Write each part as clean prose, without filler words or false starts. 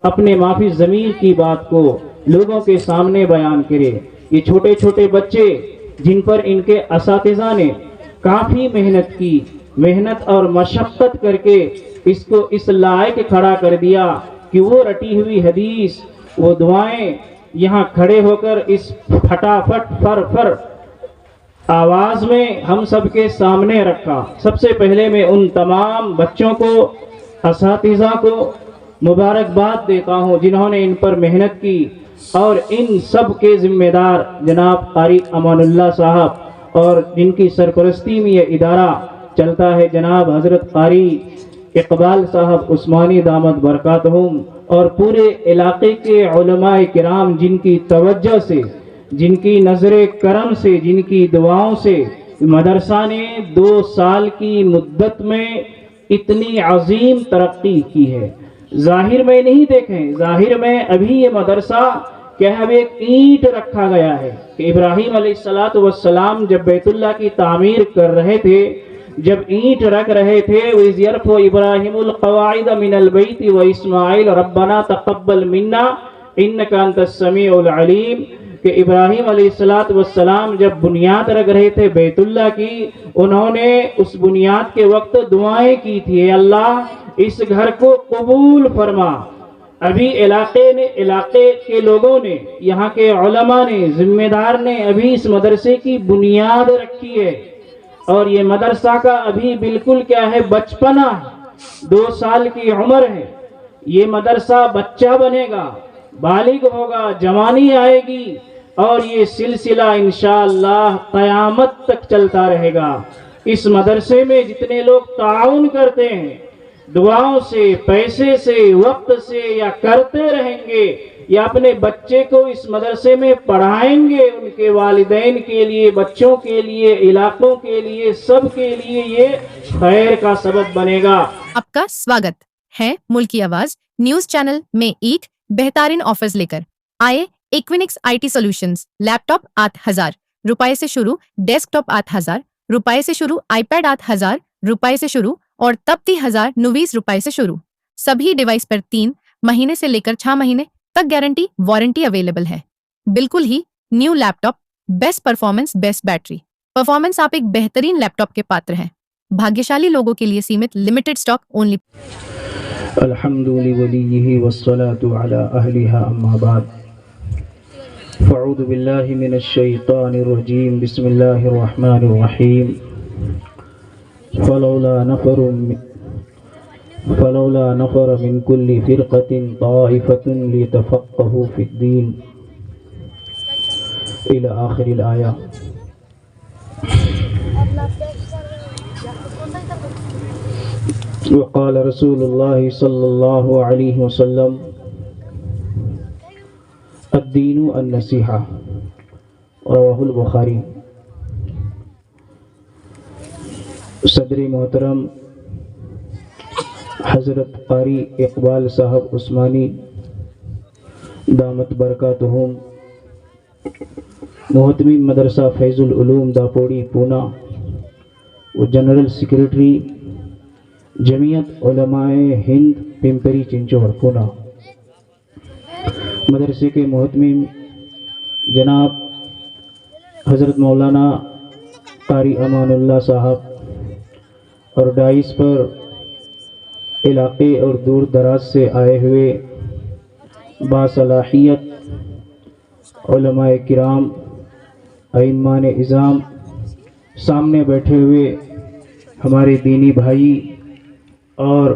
اپنے معافی ضمیر کی بات کو لوگوں کے سامنے بیان کرے۔ یہ چھوٹے چھوٹے بچے جن پر ان کے اساتذہ نے کافی محنت کی، محنت اور مشقت کر کے اس کو اس لائق کھڑا کر دیا کہ وہ رٹی ہوئی حدیث، وہ دعائیں یہاں کھڑے ہو کر اس پھٹافٹ فر فر آواز میں ہم سب کے سامنے رکھا۔ سب سے پہلے میں ان تمام بچوں کو، اساتذہ کو مبارکباد دیتا ہوں جنہوں نے ان پر محنت کی، اور ان سب کے ذمہ دار جناب قاری امان اللہ صاحب، اور جن کی سرپرستی میں یہ ادارہ چلتا ہے جناب حضرت قاری اقبال صاحب عثمانی دامت برکاتہم، اور پورے علاقے کے علماء کرام جن کی توجہ سے، جن کی نظر کرم سے، جن کی دعاؤں سے مدرسہ نے 2 سال کی مدت میں اتنی عظیم ترقی کی ہے۔ ظاہر میں نہیں دیکھیں، ظاہر میں ابھی یہ مدرسہ کیا ہے، ایک اینٹ رکھا گیا ہے کہ ابراہیم علیہ السلام جب بیت اللہ کی تعمیر کر رہے تھے، جب اینٹ رکھ رہے تھے، وَإِذْ يَرْفَعُ إِبْرَاهِيمُ الْقَوَاعِدَ مِنَ الْبَيْتِ وَإِسْمَاعِيلُ رَبَّنَا تَقَبَّلْ مِنَّا إِنَّكَ أَنْتَ السَّمِيعُ الْعَلِيمُ، کہ ابراہیم علیہ السلام جب بنیاد رکھ رہے تھے بیت اللہ کی، انہوں نے اس بنیاد کے وقت دعائیں کی تھی، اے اللہ اس گھر کو قبول فرما۔ ابھی علاقے کے لوگوں نے، یہاں کے علماء نے، ذمہ دار نے ابھی اس مدرسے کی بنیاد رکھی ہے، اور یہ مدرسہ کا ابھی بالکل کیا ہے، بچپنا ہے، 2 سال کی عمر ہے۔ یہ مدرسہ بچہ بنے گا، بالغ ہوگا، جوانی آئے گی، اور یہ سلسلہ انشاءاللہ قیامت تک چلتا رہے گا۔ اس مدرسے میں جتنے لوگ تعاون کرتے ہیں، دعاؤں سے، پیسے سے، وقت سے، یا کرتے رہیں گے، یا اپنے بچے کو اس مدرسے میں پڑھائیں گے، ان کے والدین کے لیے، بچوں کے لیے، علاقوں کے لیے، سب کے لیے یہ خیر کا سبب بنے گا۔ آپ کا سواگت ہے ملک کی آواز نیوز چینل میں ایک بہترین آفرز لے کر آئے۔ Equinox I T solutions, laptop 8,000 روپے سے شروع، ڈیسک ٹاپ 8,000 روپے سے شروع، آئی پیڈ 8,000 روپے سے شروع، اور تب 30,090 روپے سے شروع۔ سبھی ڈیوائس پر 3 مہینے سے لے کر 6 مہینے تک گارنٹی وارنٹی اویلیبل ہے۔ بالکل ہی new laptop, best performance, best battery performance, آپ ایک بہترین لیپ ٹاپ کے پاتر ہیں۔ بھاگیشالی لوگوں کے لیے سیمت، لمیٹڈ اسٹاک اونلی۔ الحمد لوليه والصلاة على أهلها أما بعد فاعوذ بالله من الشيطان الرجيم بسم الله الرحمن الرحيم فلولا نفر من كل فرقة طائفة ليتفقهوا في الدين إلى آخر الآية۔ وقال رسول الله صلى الله عليه وسلم الدین النصیحہ، رواہ البخاری۔ صدر محترم حضرت قاری اقبال صاحب عثمانی دامت برکاتہم، محتمم مدرسہ فیض العلوم داپوڑی پونا، و جنرل سیکریٹری جمعیت علماء ہند پمپری چنچوڑ پونا، مدرسے کے محتمم جناب حضرت مولانا قاری امان اللہ صاحب، اور ڈائس پر علاقے اور دور دراز سے آئے ہوئے باصلاحیت علماء کرام، ائمہ اعظام، سامنے بیٹھے ہوئے ہمارے دینی بھائی، اور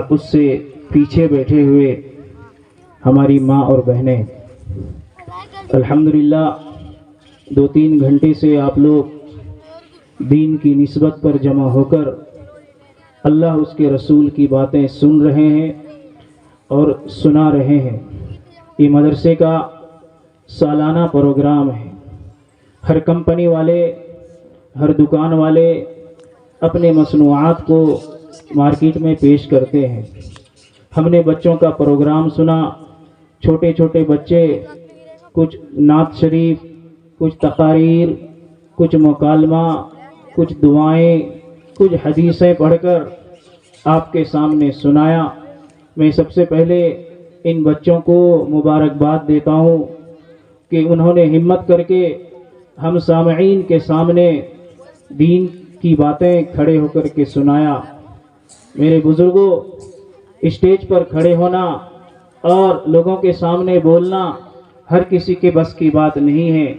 اس سے پیچھے بیٹھے ہوئے ہماری ماں اور بہنیں، الحمدللہ 2-3 گھنٹے سے آپ لوگ دین کی نسبت پر جمع ہو کر اللہ اس کے رسول کی باتیں سن رہے ہیں اور سنا رہے ہیں۔ یہ مدرسے کا سالانہ پروگرام ہے۔ ہر کمپنی والے، ہر دکان والے اپنے مصنوعات کو مارکیٹ میں پیش کرتے ہیں۔ ہم نے بچوں کا پروگرام سنا، چھوٹے چھوٹے بچے کچھ نعت شریف، کچھ تقاریر، کچھ مکالمہ، کچھ دعائیں، کچھ حدیثیں پڑھ کر آپ کے سامنے سنایا۔ میں سب سے پہلے ان بچوں کو مبارکباد دیتا ہوں کہ انہوں نے ہمت کر کے ہم سامعین کے سامنے دین کی باتیں کھڑے ہو کر کے سنایا۔ میرے بزرگوں، اسٹیج پر کھڑے ہونا اور لوگوں کے سامنے بولنا ہر کسی کے بس کی بات نہیں ہے۔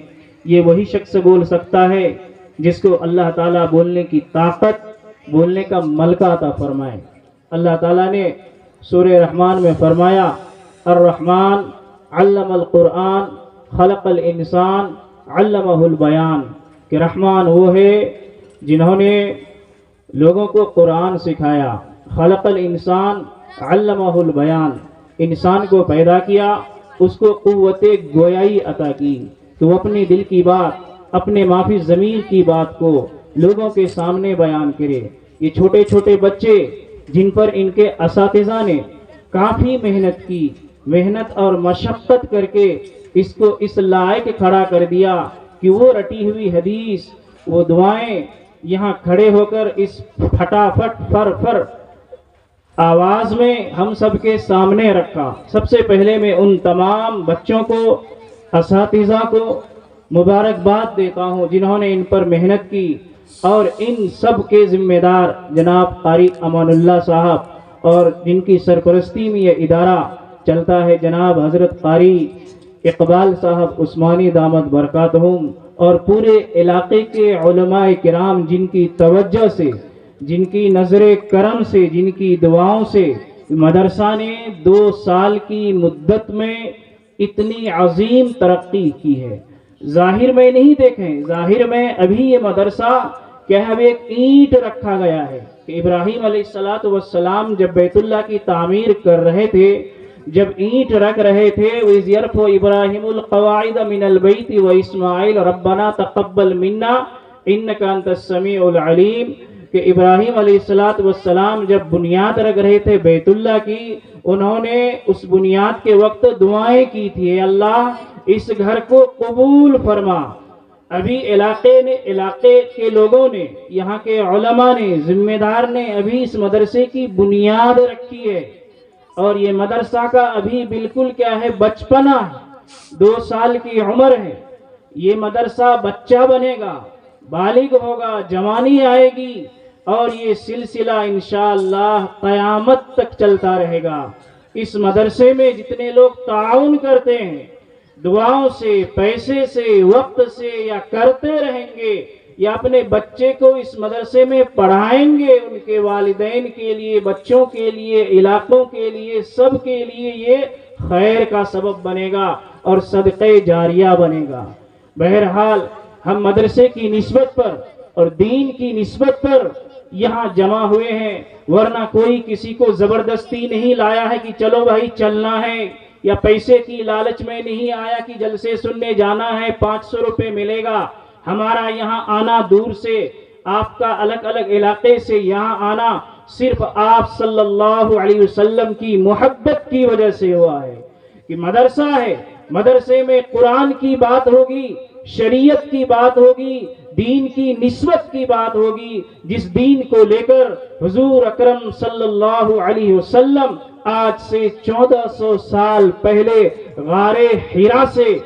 یہ وہی شخص بول سکتا ہے جس کو اللہ تعالیٰ بولنے کی طاقت، بولنے کا ملکہ عطا فرمائے۔ اللہ تعالیٰ نے سورہ رحمان میں فرمایا، الرحمن علم القرآن خلق الانسان علمہ البیان، کہ رحمان وہ ہے جنہوں نے لوگوں کو قرآن سکھایا، خلق الانسان علمہ البیان، انسان کو پیدا کیا، اس کو قوت گویائی عطا کی تو وہ اپنی دل کی بات، اپنے مافی ضمیر کی بات کو لوگوں کے سامنے بیان کرے۔ یہ چھوٹے چھوٹے بچے جن پر ان کے اساتذہ نے کافی محنت کی، محنت اور مشقت کر کے اس کو اس لائق کھڑا کر دیا کہ وہ رٹی ہوئی حدیث، وہ دعائیں یہاں کھڑے ہو کر اس پھٹافٹ فر آواز میں ہم سب کے سامنے رکھا۔ سب سے پہلے میں ان تمام بچوں کو، اساتذہ کو مبارکباد دیتا ہوں جنہوں نے ان پر محنت کی، اور ان سب کے ذمہ دار جناب قاری امان اللہ صاحب، اور جن کی سرپرستی میں یہ ادارہ چلتا ہے جناب حضرت قاری اقبال صاحب عثمانی دامت برکاتہم، اور پورے علاقے کے علماء کرام جن کی توجہ سے، جن کی نظر کرم سے، جن کی دعاؤں سے مدرسہ نے 2 سال کی مدت میں اتنی عظیم ترقی کی ہے۔ ظاہر میں نہیں دیکھیں، ظاہر میں ابھی یہ مدرسہ کیا ہے، ایک اینٹ رکھا گیا ہے کہ ابراہیم علیہ السلام جب بیت اللہ کی تعمیر کر رہے تھے، جب اینٹ رکھ رہے تھے، وَإِذْ يَرْفَعُ إِبْرَاهِيمُ الْقَوَاعِدَ مِنَ الْبَيْتِ وَإِسْمَاعِيلُ رَبَّنَا تَقَبَّلْ مِنَّا إِنَّكَ أَنْتَ السَّمِيعُ الْعَلِيمُ، کہ ابراہیم علیہ السلام جب بنیاد رکھ رہے تھے بیت اللہ کی، انہوں نے اس بنیاد کے وقت دعائیں کی تھی، اے اللہ اس گھر کو قبول فرما۔ ابھی علاقے کے لوگوں نے، یہاں کے علماء نے، ذمہ دار نے ابھی اس مدرسے کی بنیاد رکھی ہے، اور یہ مدرسہ کا ابھی بالکل کیا ہے، بچپنا ہے، 2 سال کی عمر ہے۔ یہ مدرسہ بچہ بنے گا، بالغ ہوگا، جوانی آئے گی، اور یہ سلسلہ انشاءاللہ قیامت تک چلتا رہے گا۔ اس مدرسے میں جتنے لوگ تعاون کرتے ہیں، دعاؤں سے، پیسے سے، وقت سے، یا کرتے رہیں گے، یا اپنے بچے کو اس مدرسے میں پڑھائیں گے، ان کے والدین کے لیے، بچوں کے لیے، علاقوں کے لیے، سب کے لیے یہ خیر کا سبب بنے گا اور صدقہ جاریہ بنے گا۔ بہرحال ہم مدرسے کی نسبت پر اور دین کی نسبت پر یہاں جمع ہوئے ہیں، ورنہ کوئی کسی کو زبردستی نہیں لایا ہے کہ چلو بھائی چلنا ہے، یا پیسے کی لالچ میں نہیں آیا کہ جلسے سننے جانا ہے، 500 روپے ملے گا۔ ہمارا یہاں آنا دور سے، آپ کا الگ الگ علاقے سے یہاں آنا صرف آپ صلی اللہ علیہ وسلم کی محبت کی وجہ سے ہوا ہے کہ مدرسہ ہے، مدرسے میں قرآن کی بات ہوگی، شریعت کی بات ہوگی، دین کی نسبت کی بات ہوگی، جس دین کو لے کر حضور اکرم صلی اللہ علیہ وسلم آج سے 1400 سال پہلے غار حرا سے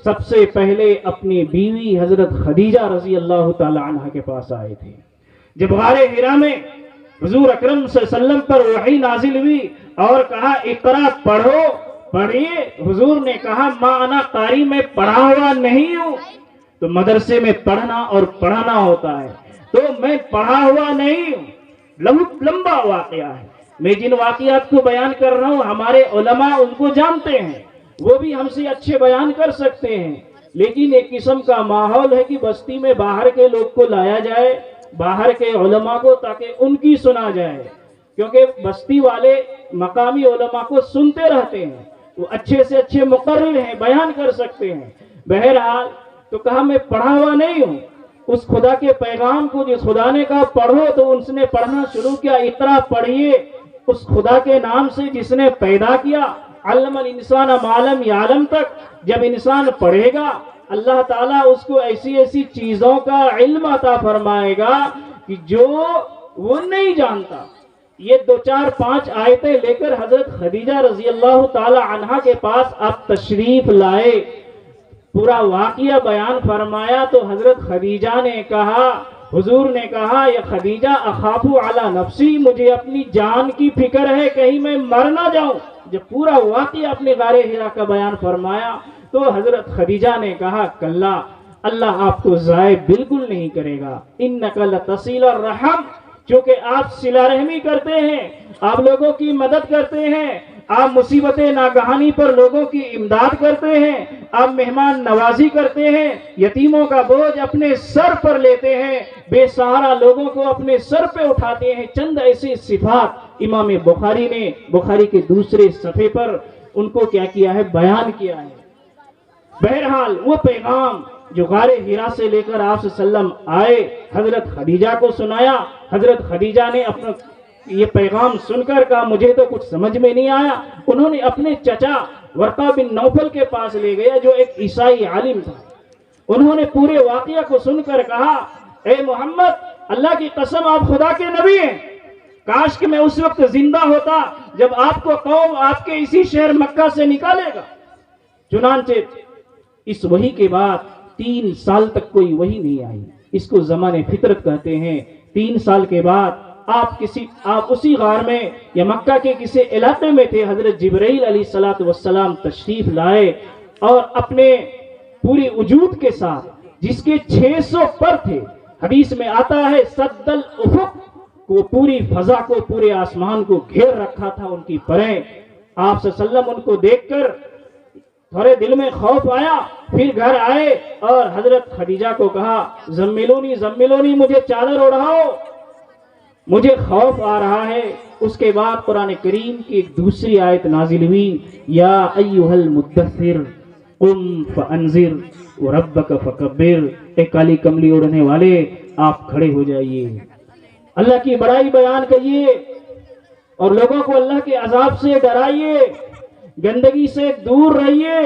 سب سے پہلے اپنی بیوی حضرت خدیجہ رضی اللہ تعالی عنہ کے پاس آئے تھے۔ جب غار حرا میں حضور اکرم صلی اللہ علیہ وسلم پر وحی نازل ہوئی اور کہا اقرا پڑھو، پڑھیے، حضور نے کہا ما انا قاری، میں پڑھا ہوا نہیں ہوں۔ تو مدرسے میں پڑھنا اور پڑھانا ہوتا ہے، تو میں پڑھا ہوا نہیں ہوں۔ بہت لمبا واقعہ ہے، میں جن واقعات کو بیان کر رہا ہوں ہمارے علماء ان کو جانتے ہیں، وہ بھی ہم سے اچھے بیان کر سکتے ہیں، لیکن ایک قسم کا ماحول ہے کہ بستی میں باہر کے لوگ کو لایا جائے، باہر کے علماء کو، تاکہ ان کی سنا جائے، کیونکہ بستی والے مقامی علماء کو سنتے رہتے ہیں، وہ اچھے سے اچھے مقرر ہیں، بیان کر سکتے ہیں۔ بہرحال تو کہا میں پڑھا ہوا نہیں ہوں۔ اس خدا کے پیغام کو جس خدا نے کہا پڑھو، تو اس نے پڑھنا شروع کیا، اقرا پڑھیے، اس خدا کے نام سے جس نے پیدا کیا، علم الانسان ما لم یعلم تک جب انسان پڑھے گا، اللہ تعالیٰ اس کو ایسی ایسی چیزوں کا علم عطا فرمائے گا کہ جو وہ نہیں جانتا۔ یہ 2-4-5 آیتیں لے کر حضرت خدیجہ رضی اللہ تعالی عنہا کے پاس آپ تشریف لائے، پورا واقعہ بیان فرمایا تو حضرت خدیجہ نے کہا، حضور نے کہا یا خدیجہ اخاف علی نفسی، مجھے اپنی جان کی فکر ہے کہیں میں مر نہ جاؤں۔ جب پورا واقعہ اپنے غار حرا کا بیان فرمایا تو حضرت خدیجہ نے کہا کلا، اللہ آپ کو ضائع بالکل نہیں کرے گا، انک لتصل الرحم، چونکہ آپ صلہ رحمی کرتے ہیں، آپ لوگوں کی مدد کرتے ہیں، آپ مصیبت ناگہانی پر لوگوں کی امداد کرتے ہیں، آپ مہمان نوازی کرتے ہیں، یتیموں کا بوجھ اپنے سر پر لیتے ہیں، بے سہارا لوگوں کو اپنے سر پہ اٹھاتے ہیں۔ چند ایسی صفات امام بخاری نے بخاری کے دوسرے صفحے پر ان کو کیا کیا ہے، بیان کیا ہے۔ بہرحال وہ پیغام جو غار حرا سے لے کر آپ صلی اللہ علیہ وسلم آئے، حضرت خدیجہ کو سنایا۔ حضرت خدیجہ نے اپنا یہ پیغام سن کر کہا مجھے تو کچھ سمجھ میں نہیں آیا۔ انہوں نے اپنے چچا ورقہ بن نوفل کے پاس لے گیا جو ایک عیسائی عالم تھا۔ انہوں نے پورے واقعہ کو سن کر کہا اے محمد، اللہ کی قسم آپ خدا کے نبی ہیں، کاش کہ میں اس وقت زندہ ہوتا جب آپ کو قوم آپ کے اسی شہر مکہ سے نکالے گا۔ چنانچہ اس وحی کے بعد 3 سال تک کوئی وحی نہیں آئی، اس کو زمان فطرت کہتے ہیں۔ 3 سال کے بعد آپ اسی غار میں یا مکہ کے کسی علاقے میں تھے، حضرت جبرائیل علیہ السلام تشریف لائے اور اپنے پوری وجود کے ساتھ، جس کے 600 پر تھے، حدیث میں آتا ہے سد الافق، وہ پوری فضا کو، پورے آسمان کو گھیر رکھا تھا ان کی پریں۔ آپ صلی اللہ علیہ وسلم ان کو دیکھ کر تھوڑے دل میں خوف آیا، پھر گھر آئے اور حضرت خدیجہ کو کہا زملونی مجھے چادر اڑاؤ، مجھے خوف آ رہا ہے۔ اس کے بعد قرآن کریم کی ایک دوسری آیت نازل ہوئی، یا ایھا المدثر قم فانذر وربک فکبر، اے کالی کملی اڑنے والے آپ کھڑے ہو جائیے، اللہ کی بڑائی بیان کریے اور لوگوں کو اللہ کے عذاب سے ڈرائیے، گندگی سے دور رہیے۔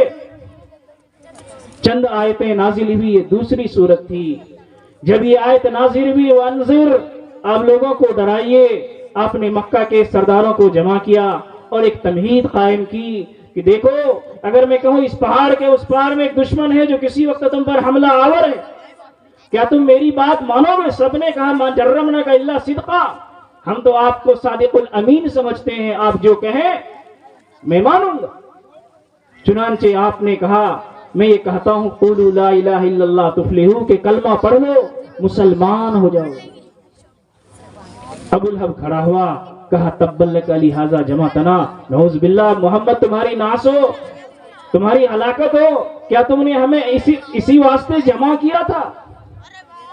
چند آیتیں نازل ہوئی، یہ دوسری صورت تھی۔ جب یہ آیت نازل ہوئی وانذر، آپ لوگوں کو ڈرائیے، آپ نے مکہ کے سرداروں کو جمع کیا اور ایک تمہید قائم کی کہ دیکھو اگر میں کہوں اس پہاڑ کے اس پار میں ایک دشمن ہے جو کسی وقت تم پر حملہ آور ہے، کیا تم میری بات مانو گے؟ سب نے کہا ما جرمناک الا صدقا، ہم تو آپ کو صادق الامین سمجھتے ہیں، آپ جو کہیں میں مانوں گا۔ چنانچہ آپ نے کہا میں یہ کہتا ہوں قولوا لا الہ الا اللہ تفلحوا، کہ کلمہ پڑھ لو مسلمان ہو جاؤ۔ ابو لہب کھڑا ہوا، کہا تبا لک لہذا جمعتنا، نعوذ باللہ، محمد تمہاری ناس ہو، تمہاری ہلاکت ہو، کیا تم نے ہمیں اسی واسطے جمع کیا تھا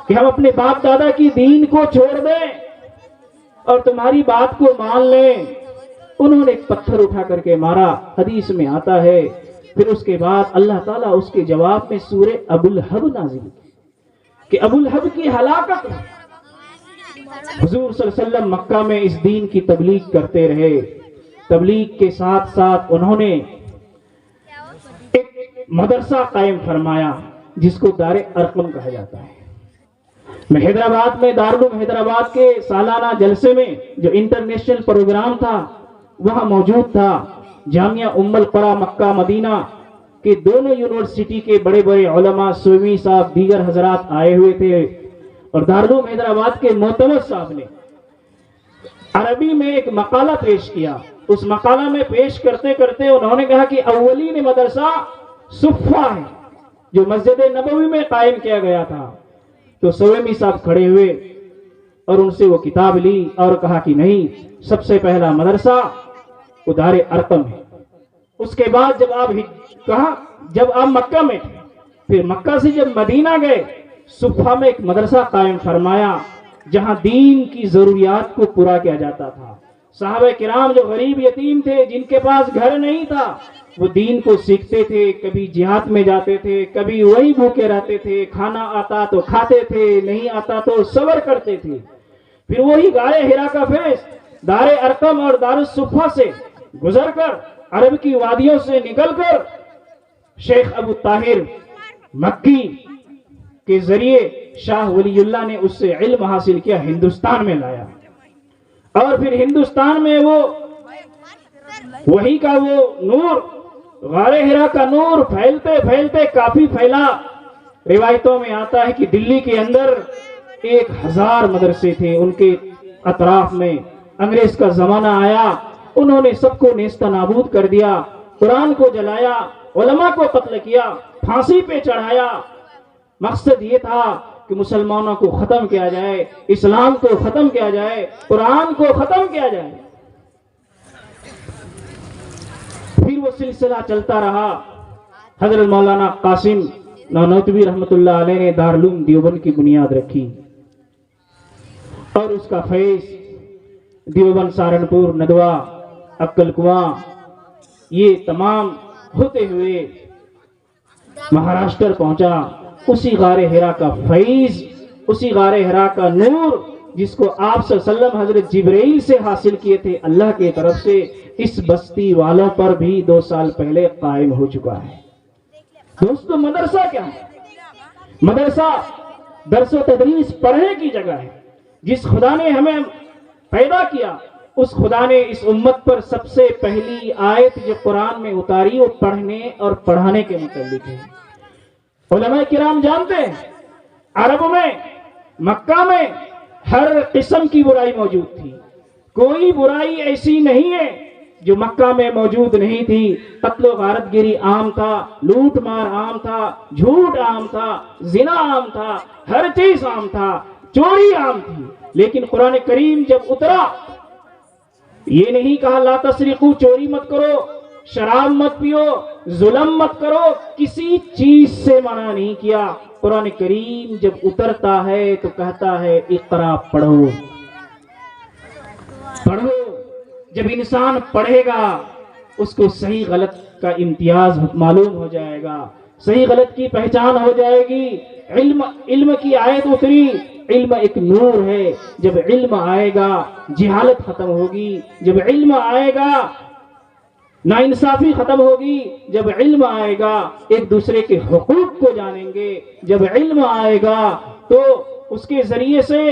کہ ہم اپنے باپ دادا کی دین کو چھوڑ دیں اور تمہاری بات کو مان لیں؟ انہوں نے ایک پتھر اٹھا کر کے مارا، حدیث میں آتا ہے۔ پھر اس کے بعد اللہ تعالیٰ اس کے جواب میں سورہ ابو لہب نازل کی کہ ابو لہب کی ہلاکت۔ حضور صلی اللہ علیہ وسلم مکہ میں اس دین کی تبلیغ کرتے رہے، تبلیغ کے ساتھ ساتھ انہوں نے ایک مدرسہ قائم فرمایا جس کو دار ارقم کہا جاتا ہے۔ میں حیدرآباد میں دارالعلوم حیدرآباد کے سالانہ جلسے میں جو انٹرنیشنل پروگرام تھا وہاں موجود تھا۔ جامعہ ام القری مکہ مدینہ کے دونوں یونیورسٹی کے بڑے بڑے علماء، سومی صاحب، دیگر حضرات آئے ہوئے تھے اور دارالعلوم حیدرآباد کے معتمر صاحب نے عربی میں ایک مقالہ پیش کیا۔ اس مقالہ میں پیش کرتے کرتے انہوں نے کہا کہ اولین مدرسہ صفہ ہے جو مسجد نبوی میں قائم کیا گیا تھا۔ تو سویمی صاحب کھڑے ہوئے اور ان سے وہ کتاب لی اور کہا کہ نہیں، سب سے پہلا مدرسہ وہ دار ارقم ہے۔ اس کے بعد جب آپ مکہ میں تھے، پھر مکہ سے جب مدینہ گئے، صفہ میں ایک مدرسہ قائم فرمایا جہاں دین کی ضروریات کو پورا کیا جاتا تھا۔ صحابہ کرام جو غریب یتیم تھے، جن کے پاس گھر نہیں تھا، وہ دین کو سیکھتے تھے، کبھی جہاد میں جاتے تھے، کبھی وہی بھوکے رہتے تھے، کھانا آتا تو کھاتے تھے، نہیں آتا تو صبر کرتے تھے۔ پھر وہی غار حرا کا فیض دار ارقم اور دار الصفہ سے گزر کر، عرب کی وادیوں سے نکل کر، شیخ ابو طاہر مکی کے ذریعے شاہ ولی اللہ نے اس سے علم حاصل کیا، ہندوستان میں لایا۔ اور پھر ہندوستان میں وہ وہی کا وہ نور، غار ہرا کا نور پھیلتے پھیلتے کافی پھیلا۔ روایتوں میں آتا ہے کہ دلی کے اندر 1000 مدرسے تھے، ان کے اطراف میں انگریز کا زمانہ آیا، انہوں نے سب کو نیست نابود کر دیا، قرآن کو جلایا، علماء کو قتل کیا، پھانسی پہ چڑھایا۔ مقصد یہ تھا کہ مسلمانوں کو ختم کیا جائے، اسلام کو ختم کیا جائے، قرآن کو ختم کیا جائے۔ پھر وہ سلسلہ چلتا رہا۔ حضرت مولانا قاسم نانوتوی رحمۃ اللہ علیہ نے دارالعلوم دیوبند کی بنیاد رکھی، اور اس کا فیض دیوبند، سہارنپور، ندوا، عقل کنواں، یہ تمام ہوتے ہوئے مہاراشٹر پہنچا۔ اسی غار ہرا کا فیض، اسی غار ہرا کا نور جس کو آپ صلی اللہ علیہ وسلم حضرت جبرائیل سے حاصل کیے تھے اللہ کی طرف سے، اس بستی والوں پر بھی 2 سال پہلے قائم ہو چکا ہے۔ دوستو، مدرسہ کیا ہے؟ مدرسہ درس و تدریس پڑھنے کی جگہ ہے۔ جس خدا نے ہمیں پیدا کیا، اس خدا نے اس امت پر سب سے پہلی آیت جو قرآن میں اتاری وہ پڑھنے اور پڑھانے کے متعلق ہے۔ علماء کرام جانتے ہیں، عرب میں، مکہ میں ہر قسم کی برائی موجود تھی، کوئی برائی ایسی نہیں ہے جو مکہ میں موجود نہیں تھی۔ قتل و غارت گری عام تھا، لوٹ مار عام تھا، جھوٹ عام تھا، زنا عام تھا، ہر چیز عام تھا، چوری عام تھی۔ لیکن قرآن کریم جب اترا، یہ نہیں کہا لا تسرقو، چوری مت کرو، شراب مت پیو، ظلم مت کرو، کسی چیز سے منع نہیں کیا۔ قرآن کریم جب اترتا ہے تو کہتا ہے اقرا، پڑھو پڑھو۔ جب انسان پڑھے گا اس کو صحیح غلط کا امتیاز معلوم ہو جائے گا، صحیح غلط کی پہچان ہو جائے گی۔ علم کی آیت اتری، علم ایک نور ہے، جب علم آئے گا جہالت ختم ہوگی، جب علم آئے گا ناانصافی ختم ہوگی، جب علم آئے گا ایک دوسرے کے حقوق کو جانیں گے، جب علم آئے گا تو اس کے ذریعے سے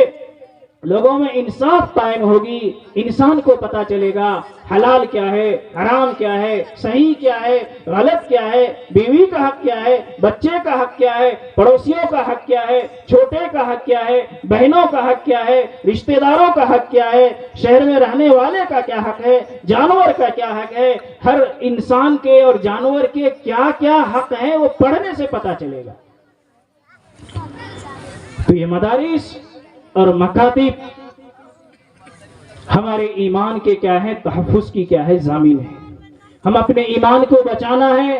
لوگوں میں انصاف قائم ہوگی، انسان کو پتا چلے گا حلال کیا ہے، حرام کیا ہے، صحیح کیا ہے، غلط کیا ہے، بیوی کا حق کیا ہے، بچے کا حق کیا ہے، پڑوسیوں کا حق کیا ہے، چھوٹے کا حق کیا ہے، بہنوں کا حق کیا ہے، رشتہ داروں کا حق کیا ہے، شہر میں رہنے والے کا کیا حق ہے، جانور کا کیا حق ہے، ہر انسان کے اور جانور کے کیا کیا حق ہیں، وہ پڑھنے سے پتا چلے گا۔ تو یہ مدارس اور مکاتب ہمارے ایمان کے کیا ہے، تحفظ کی کیا ہے، ضامن ہے۔ ہم اپنے ایمان کو بچانا ہے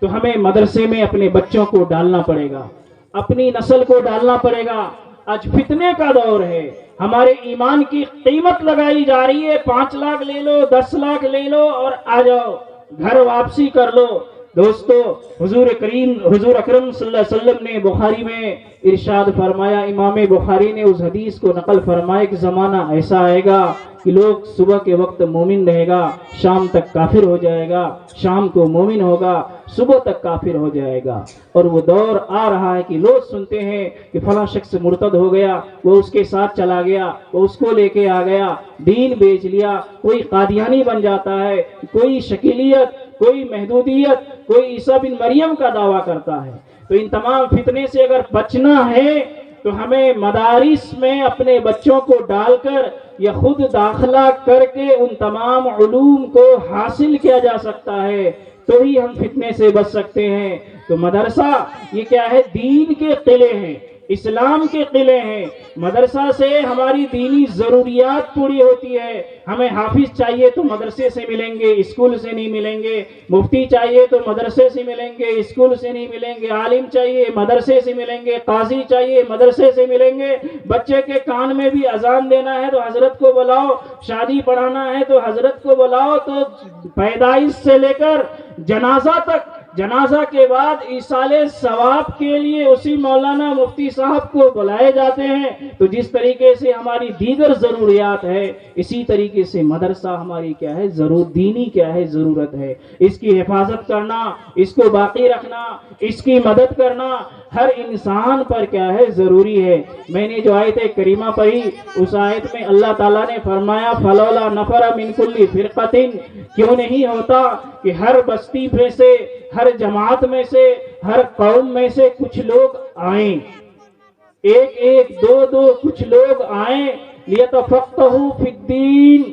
تو ہمیں مدرسے میں اپنے بچوں کو ڈالنا پڑے گا، اپنی نسل کو ڈالنا پڑے گا۔ آج فتنے کا دور ہے، ہمارے ایمان کی قیمت لگائی جا رہی ہے، 5 لاکھ لے لو، 10 لاکھ لے لو اور آ جاؤ، گھر واپسی کر لو۔ دوستو، حضور اکرم صلی اللہ علیہ وسلم نے بخاری میں ارشاد فرمایا، امام بخاری نے اس حدیث کو نقل فرمایا کہ زمانہ ایسا آئے گا کہ لوگ صبح کے وقت مومن رہے گا، شام تک کافر ہو جائے گا، شام کو مومن ہوگا، صبح تک کافر ہو جائے گا۔ اور وہ دور آ رہا ہے کہ لوگ سنتے ہیں کہ فلاں شخص مرتد ہو گیا، وہ اس کے ساتھ چلا گیا، وہ اس کو لے کے آ گیا، دین بیچ لیا، کوئی قادیانی بن جاتا ہے، کوئی شکیلیت، کوئی محدودیت، کوئی عیسیٰ بن مریم کا دعویٰ کرتا ہے۔ تو ان تمام فتنے سے اگر بچنا ہے تو ہمیں مدارس میں اپنے بچوں کو ڈال کر یا خود داخلہ کر کے ان تمام علوم کو حاصل کیا جا سکتا ہے، تو ہی ہم فتنے سے بچ سکتے ہیں۔ تو مدرسہ یہ کیا ہے؟ دین کے قلعے ہیں، اسلام کے قلعے ہیں۔ مدرسہ سے ہماری دینی ضروریات پوری ہوتی ہے۔ ہمیں حافظ چاہیے تو مدرسے سے ملیں گے، اسکول سے نہیں ملیں گے۔ مفتی چاہیے تو مدرسے سے ملیں گے، اسکول سے نہیں ملیں گے۔ عالم چاہیے مدرسے سے ملیں گے، قاضی چاہیے مدرسے سے ملیں گے۔ بچے کے کان میں بھی اذان دینا ہے تو حضرت کو بلاؤ، شادی پڑھانا ہے تو حضرت کو بلاؤ۔ تو پیدائش سے لے کر جنازہ تک، جنازہ کے بعد ایصال ثواب کے لیے اسی مولانا مفتی صاحب کو بلائے جاتے ہیں۔ تو جس طریقے سے ہماری دیگر ضروریات ہے، اسی طریقے سے مدرسہ ہماری کیا ہے؟ دینی کیا ہے؟ ضرورت ہے۔ اس کی حفاظت کرنا، اس کو باقی رکھنا، اس کی مدد کرنا ہر انسان پر کیا ہے ضروری ہے۔ میں نے جو آیت کریمہ پڑھی اس آیت میں اللہ تعالیٰ نے فرمایا فلولا نفر من کل فرقۃ، کیوں نہیں ہوتا کہ ہر بستی میں سے، ہر جماعت میں سے، ہر قوم میں سے کچھ لوگ آئیں، ایک ایک دو دو کچھ لوگ آئیں، لیتفقہوا فی الدین،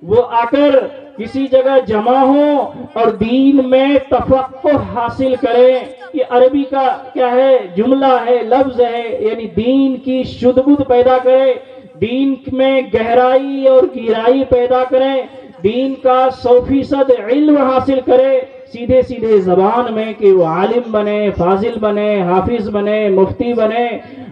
وہ آ کر کسی جگہ جمع ہوں اور دین میں تفقہ حاصل کریں۔ یہ عربی کا کیا ہے جملہ ہے، لفظ ہے، یعنی دین کی شدھ بدھ پیدا کرے، دین میں گہرائی اور گہرائی پیدا کریں، دین کا 100% علم حاصل کرے، سیدھے سیدھے زبان میں کہ وہ عالم بنے، فاضل بنے، حافظ بنے، مفتی بنے،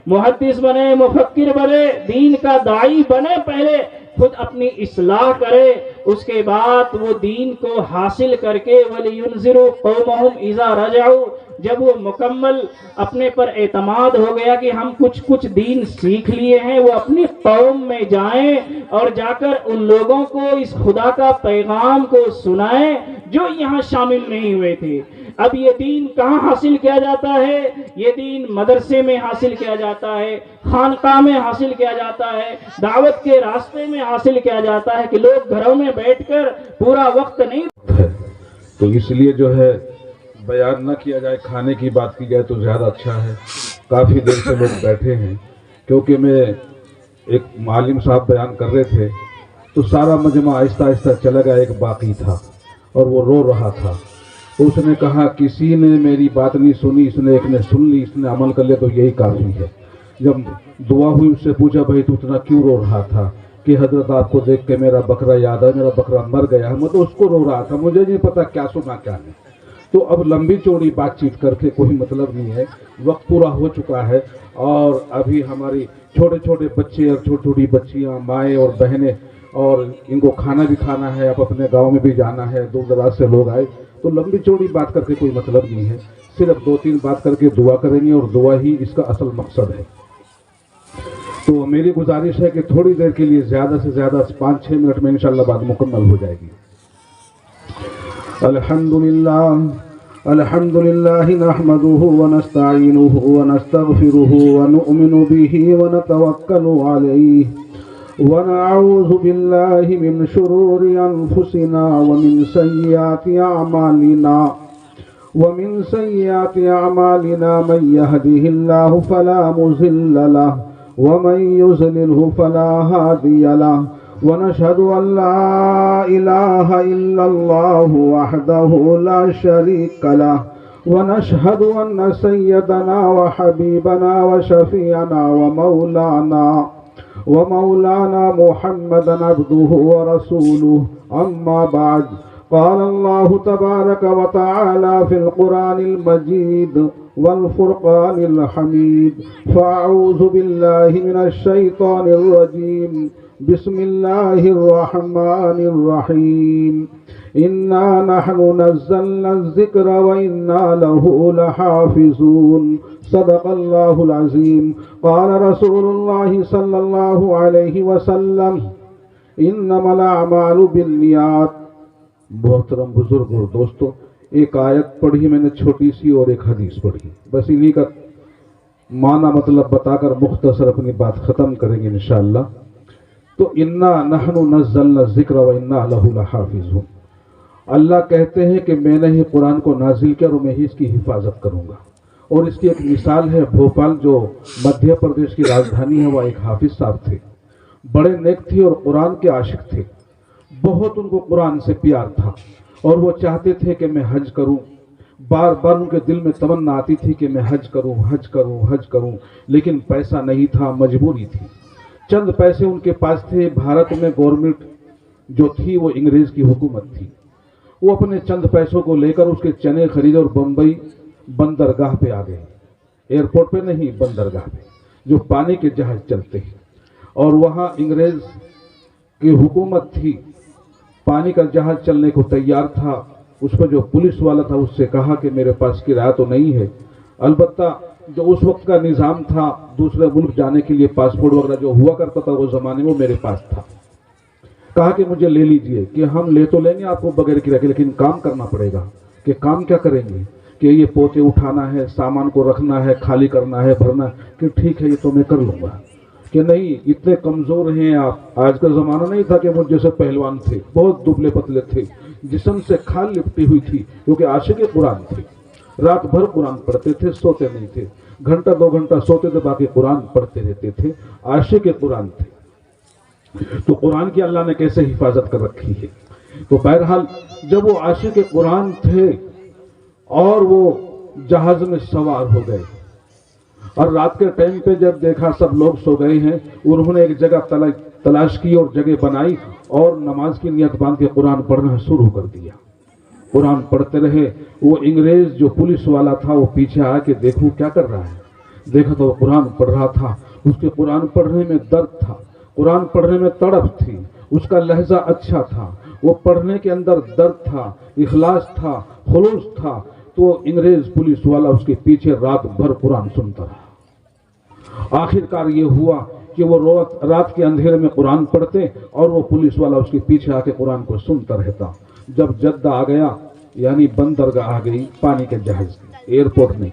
محدث بنے، مفکر بنے، دین کا داعی بنے، پہلے خود اپنی اصلاح کرے، اس کے بعد وہ دین کو حاصل کر کے وَلِيُنذِرُوا قَوْمَهُمْ إِذَا رَجَعُوا، جب وہ مکمل اپنے پر اعتماد ہو گیا کہ ہم کچھ دین سیکھ لیے ہیں، وہ اپنی قوم میں جائیں اور جا کر ان لوگوں کو اس خدا کا پیغام کو سنائیں جو یہاں شامل نہیں ہوئے تھے۔ اب یہ دین کہاں حاصل کیا جاتا ہے؟ یہ دین مدرسے میں حاصل کیا جاتا ہے، خانقاہ میں حاصل کیا جاتا ہے، دعوت کے راستے میں حاصل کیا جاتا ہے، کہ لوگ گھروں میں بیٹھ کر پورا وقت نہیں ہے۔ تو اس لیے جو ہے بیان نہ کیا جائے، کھانے کی بات کی جائے تو زیادہ اچھا ہے۔ کافی دیر سے لوگ بیٹھے ہیں، کیونکہ میں ایک معلم صاحب بیان کر رہے تھے تو سارا مجمع آہستہ آہستہ چلا گیا، ایک باقی تھا اور وہ رو رہا تھا۔ اس نے کہا کسی نے میری بات نہیں سنی، اس نے ایک نے سن لی، اس نے عمل کر لیا تو یہی کافی ہے۔ جب دعا ہوئی اس سے پوچھا بھائی تو اتنا کیوں رو رہا تھا؟ کہ حضرت آپ کو دیکھ کے میرا بکرا یاد ہے، میرا بکرا مر گیا ہے، میں تو اس کو رو رہا تھا، مجھے نہیں پتا کیا سنا کیا نہیں۔ تو اب لمبی چوڑی بات چیت کر کے کوئی مطلب نہیں ہے، وقت پورا ہو چکا ہے، اور ابھی ہماری چھوٹے چھوٹے بچے اور چھوٹی چھوٹی بچیاں، مائیں اور بہنیں، اور ان کو کھانا بھی کھانا ہے، اب اپنے گاؤں میں بھی جانا ہے، دور دراز سے لوگ آئے، تو لمبی چوڑی بات کر کے کوئی مطلب نہیں ہے، صرف 2-3 بات کر کے دعا کریں گے، اور دعا ہی اس کا اصل مقصد ہے۔ تو میری گزارش ہے کہ تھوڑی دیر کے لیے زیادہ سے زیادہ 5-6 منٹ میں انشاءاللہ بات مکمل ہو جائے گی۔ الحمد للہ نحمده ونستعینه ونستغفره ونؤمن به ونتوکل علیہ ونعوذ باللہ من شرور انفسنا ومن سیئات اعمالنا من يهده الله فلا مضل له ومن يضلله فلا هادي له ونشهد أن لا إله إلا الله وحده لا شريك له ونشهد أن سيدنا وحبيبنا وشفيعنا ومولانا محمدا عبده ورسوله أما بعد قال الله تبارك وتعالى في القرآن المجيد والفرقان الحميد فأعوذ بالله من الشيطان الرجيم بسم الله الرحمن الرحيم إنا نحن نزلنا الذكر وإنا له لحافظون صدق الله العظيم قال رسول الله صلى الله عليه وسلم إنما الأعمال بالنيات۔ محترم بزرگ اور دوستو، ایک آیت پڑھی میں نے چھوٹی سی اور ایک حدیث پڑھی، بس انہی کا معنی مطلب بتا کر مختصر اپنی بات ختم کریں گے انشاءاللہ۔ تو انا نحن نزلنا الذکر و انا لہ لحافظون، اللہ کہتے ہیں کہ میں نے ہی قرآن کو نازل کیا اور میں ہی اس کی حفاظت کروں گا۔ اور اس کی ایک مثال ہے بھوپال، جو مدھیہ پردیش کی راجدھانی ہے، وہ ایک حافظ صاحب تھے، بڑے نیک تھے اور قرآن کے عاشق تھے، بہت ان کو قرآن سے پیار تھا، اور وہ چاہتے تھے کہ میں حج کروں، بار بار ان کے دل میں تمنا آتی تھی کہ میں حج کروں حج کروں حج کروں، لیکن پیسہ نہیں تھا، مجبوری تھی۔ چند پیسے ان کے پاس تھے، بھارت میں گورنمنٹ جو تھی وہ انگریز کی حکومت تھی، وہ اپنے چند پیسوں کو لے کر اس کے چنے خریدے اور بمبئی بندرگاہ پہ آ گئے، ایئرپورٹ پہ نہیں، بندرگاہ پہ جو پانی کے جہاز چلتے ہیں، اور وہاں انگریز کی حکومت تھی، پانی کا جہاز چلنے کو تیار تھا۔ اس پر جو پولیس والا تھا اس سے کہا کہ میرے پاس کرایہ تو نہیں ہے، البتہ جو اس وقت کا نظام تھا دوسرے ملک جانے کے لیے پاسپورٹ وغیرہ جو ہوا کرتا تھا وہ زمانے میں میرے پاس تھا، کہا کہ مجھے لے لیجئے، کہ ہم لے تو لیں گے آپ کو بغیر کرایہ کے، لیکن کام کرنا پڑے گا۔ کہ کام کیا کریں گے؟ کہ یہ پوتے اٹھانا ہے، سامان کو رکھنا ہے، خالی کرنا ہے، بھرنا ہے، کہ ٹھیک ہے یہ تو میں کر لوں گا، کہ نہیں اتنے کمزور ہیں آپ. آج کا زمانہ نہیں تھا کہ مجھ جیسے پہلوان تھے، بہت دبلے پتلے تھے، جسم سے کھال لپٹی ہوئی تھی، کیونکہ عاشق قرآن تھے. رات بھر قرآن پڑھتے تھے، سوتے نہیں تھے، گھنٹہ 2 گھنٹہ سوتے تھے، باقی قرآن پڑھتے رہتے تھے، عاشق قرآن تھے. تو قرآن کی اللہ نے کیسے حفاظت کر رکھی ہے. تو بہرحال جب وہ عاشق قرآن تھے اور وہ جہاز میں سوار ہو گئے اور رات کے ٹائم پہ جب دیکھا سب لوگ سو گئے ہیں، انہوں نے ایک جگہ تلاش کی اور جگہ بنائی اور نماز کی نیت باندھ کے قرآن پڑھنا شروع کر دیا. قرآن پڑھتے رہے. وہ انگریز جو پولیس والا تھا وہ پیچھے آ کے دیکھو کیا کر رہا ہے. دیکھا تو وہ قرآن پڑھ رہا تھا. اس کے قرآن پڑھنے میں درد تھا، قرآن پڑھنے میں تڑپ تھی، اس کا لہجہ اچھا تھا، وہ پڑھنے کے اندر درد تھا، اخلاص تھا، خلوص تھا. تو انگریز پولیس والا اس کے پیچھے رات بھر قرآن سنتا رہا. آخر کار یہ ہوا کہ وہ رات کے اندھیرے میں قرآن پڑھتے اور وہ پولیس والا اس کے پیچھے آ کے قرآن کو سنتا رہتا. جب جدہ آ گیا، یعنی بندرگاہ آ گئی، پانی کے جہاز کی، ایئرپورٹ نہیں،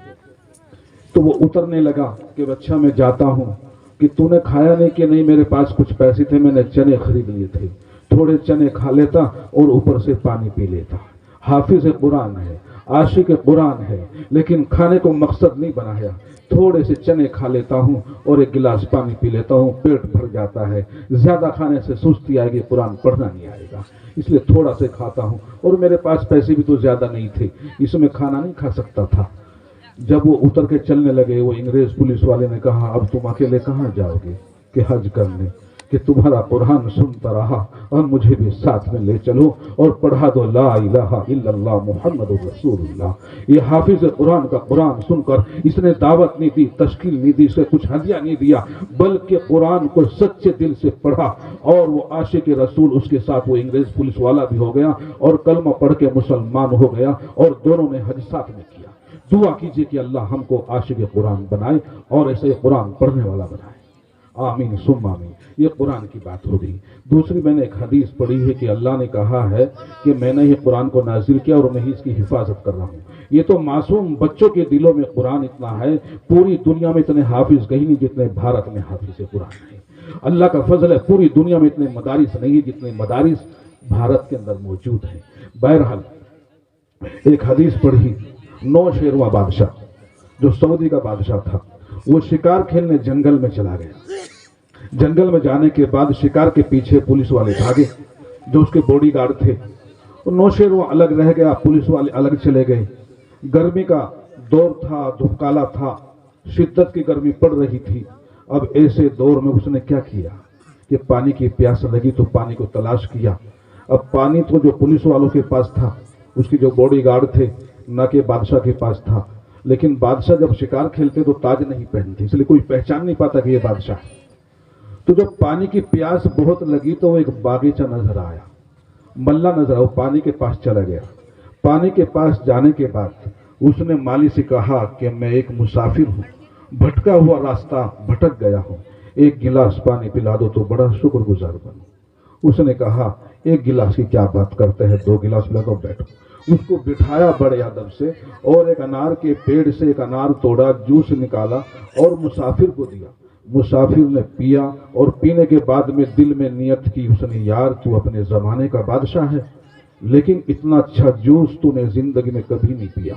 تو وہ اترنے لگا کہ بچہ میں جاتا ہوں، کہ تو نے کھایا نہیں؟ کہ نہیں میرے پاس کچھ پیسے تھے، میں نے چنے خرید لیے تھے، تھوڑے چنے کھا لیتا اور اوپر سے پانی پی لیتا. حافظ قرآن ہے، عاشق قرآن ہے، لیکن کھانے کو مقصد نہیں بنایا. تھوڑے سے چنے کھا لیتا ہوں اور ایک گلاس پانی پی لیتا ہوں، پیٹ بھر جاتا ہے. زیادہ کھانے سے سستی آئے گی، قرآن پڑھنا نہیں آئے گا، اس لیے تھوڑا سے کھاتا ہوں. اور میرے پاس پیسے بھی تو زیادہ نہیں تھے، اس میں کھانا نہیں کھا سکتا تھا. جب وہ اتر کے چلنے لگے، وہ انگریز پولیس والے نے کہا اب تم اکیلے کہاں جاؤ گے؟ کہ حج کرنے. کہ تمہارا قرآن سنتا رہا اور مجھے بھی ساتھ میں لے چلو اور پڑھا دو لا الہ الا اللہ محمد رسول اللہ. یہ حافظ قرآن کا قرآن سن کر اس نے دعوت نہیں دی، تشکیل نہیں دی، اسے کچھ ہدیہ نہیں دیا، بلکہ قرآن کو سچے دل سے پڑھا. اور وہ عاشق رسول اس کے ساتھ وہ انگریز پولیس والا بھی ہو گیا اور کلمہ پڑھ کے مسلمان ہو گیا، اور دونوں نے حج ساتھ میں کیا. دعا کیجئے کہ اللہ ہم کو عاشق قرآن بنائے اور ایسے قرآن پڑھنے والا بنائے. آمین ثم آمین. یہ قرآن کی بات ہو گئی. دوسری میں نے ایک حدیث پڑھی ہے کہ اللہ نے کہا ہے کہ میں نے یہ قرآن کو نازل کیا اور میں ہی اس کی حفاظت کر رہا ہوں. یہ تو معصوم بچوں کے دلوں میں قرآن اتنا ہے، پوری دنیا میں اتنے حافظ کہیں نہیں جتنے بھارت میں حافظ قرآن ہیں. اللہ کا فضل ہے، پوری دنیا میں اتنے مدارس نہیں ہیں جتنے مدارس بھارت کے اندر موجود ہیں. بہرحال ایک حدیث پڑھی، نوشیروان بادشاہ جو سعودی کا بادشاہ تھا، وہ شکار کھیلنے جنگل میں چلا گیا. جنگل میں جانے کے بعد شکار کے پیچھے پولیس والے بھاگے جو اس کے باڈی گارڈ تھے. نوشیروان الگ رہ گیا، پولیس والے الگ چلے گئے. گرمی کا دور تھا، دھوپکالا تھا، شدت کی گرمی پڑ رہی تھی. اب ایسے دور میں اس نے کیا کیا کہ پانی کی پیاس لگی تو پانی کو تلاش کیا. اب پانی تو جو پولیس والوں کے پاس تھا، اس کی جو باڈی گارڈ تھے، نہ کہ بادشاہ کے پاس تھا. لیکن بادشاہ جب شکار کھیلتے تو تاج نہیں پہنتے، اس لیے کوئی پہچان نہیں پاتا کہ یہ بادشاہ ہے. تو جب پانی کی پیاس بہت لگی تو وہ ایک باغیچہ نظر آیا، ملا نظر آیا. وہ پانی کے پاس چلا گیا. پانی کے پاس جانے کے بعد اس نے مالی سے کہا کہ میں ایک مسافر ہوں، بھٹکا ہوا راستہ بھٹک گیا ہوں، ایک گلاس پانی پلا دو تو بڑا شکر گزار بنوں. اس نے کہا ایک گلاس کی کیا بات کرتے ہیں، 2 گلاس پلا دو، بیٹھو. اس کو بٹھایا بڑے ادب سے اور ایک انار کے پیڑ سے ایک انار توڑا، جوس نکالا اور مسافر کو دیا. مسافر نے پیا اور پینے کے بعد میں دل میں نیت کی اس نے، یار تو اپنے زمانے کا بادشاہ ہے، لیکن اتنا اچھا جوس تو نے زندگی میں کبھی نہیں پیا.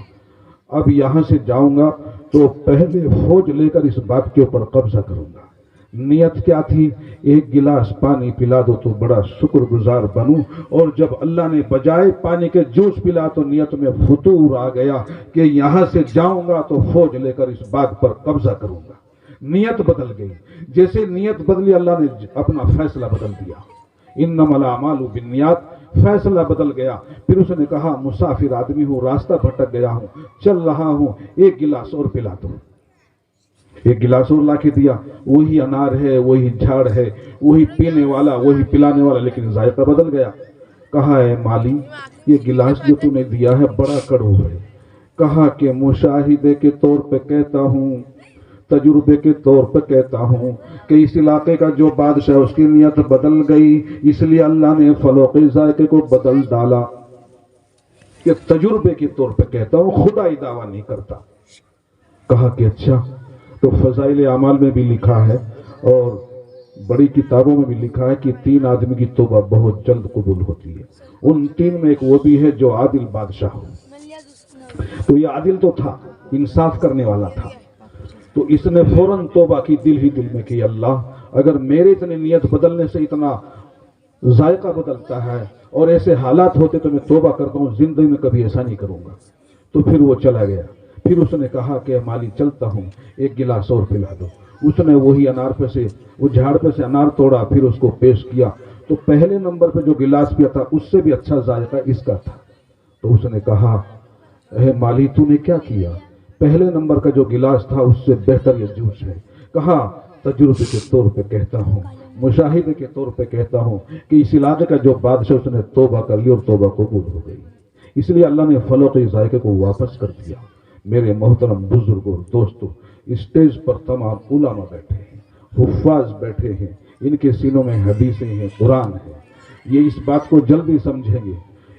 اب یہاں سے جاؤں گا تو پہلے فوج لے کر اس باغ کے اوپر قبضہ کروں گا. نیت کیا تھی؟ ایک گلاس پانی پلا دو تو بڑا شکر گزار بنوں. اور جب اللہ نے بجائے پانی کے جوس پلا تو نیت میں فتور آ گیا کہ یہاں سے جاؤں گا تو فوج لے کر اس باغ پر قبضہ کروں گا. نیت بدل گئی. جیسے نیت بدلی اللہ نے اپنا فیصلہ بدل دیا. انما الاعمال بالنیات، فیصلہ بدل گیا. پھر اس نے کہا مسافر آدمی ہوں، راستہ بھٹک گیا ہوں، چل رہا ہوں، ایک گلاس اور پلا دو. ایک گلاس اور لا کے دیا. وہی انار ہے، وہی جھاڑ ہے، وہی پینے والا، وہی پلانے والا، لیکن ذائقہ بدل گیا. کہا ہے مالی یہ گلاس جو تم نے دیا ہے بڑا کڑوا ہے. کہا کہ مشاہدے کے طور پہ کہتا ہوں، تجربے کے طور پہ کہتا ہوں کہ اس علاقے کا جو بادشاہ اس کی نیت بدل گئی، اس لیے اللہ نے فلوق ذائقے کو بدل ڈالا. کہ تجربے کے طور پہ کہتا ہوں، خدائی دعویٰ نہیں کرتا۔ کہا کہ اچھا، تو فضائل اعمال میں بھی لکھا ہے اور بڑی کتابوں میں بھی لکھا ہے کہ 3 آدمی کی توبہ بہت جلد قبول ہوتی ہے۔ ان 3 میں ایک وہ بھی ہے جو عادل بادشاہ ہو۔ تو یہ عادل تو تھا، انصاف کرنے والا تھا، تو اس نے فوراً توبہ کی، دل ہی دل میں کہ اللہ اگر میرے اتنی نیت بدلنے سے اتنا ذائقہ بدلتا ہے اور ایسے حالات ہوتے تو میں توبہ کرتا ہوں، زندگی میں کبھی ایسا نہیں کروں گا۔ تو پھر وہ چلا گیا۔ پھر اس نے کہا کہ مالی چلتا ہوں، ایک گلاس اور پلا دو۔ اس نے وہی انار پہ سے، وہ جھاڑ پہ سے انار توڑا، پھر اس کو پیش کیا، تو پہلے نمبر پہ جو گلاس پیا تھا اس سے بھی اچھا ذائقہ اس کا تھا۔ تو اس نے کہا اے مالی تو نے کیا کیا؟ پہلے نمبر کا جو گلاس تھا اس سے بہتر یہ جوس ہے۔ کہا تجربے کے طور پہ کہتا ہوں، مشاہدے کے طور پہ کہتا ہوں کہ اس علاقے کا جو بادشاہ اس نے توبہ کر لی اور توبہ قبول ہو گئی، اس لیے اللہ نے پھلوں کے ذائقے کو واپس کر دیا۔ میرے محترم بزرگوں اور دوستوں، اسٹیج پر تمام علماء بیٹھے ہیں، حفاظ بیٹھے ہیں، ان کے سینوں میں حدیثیں ہیں، قرآن ہے۔ یہ اس بات کو جلدی سمجھیں گے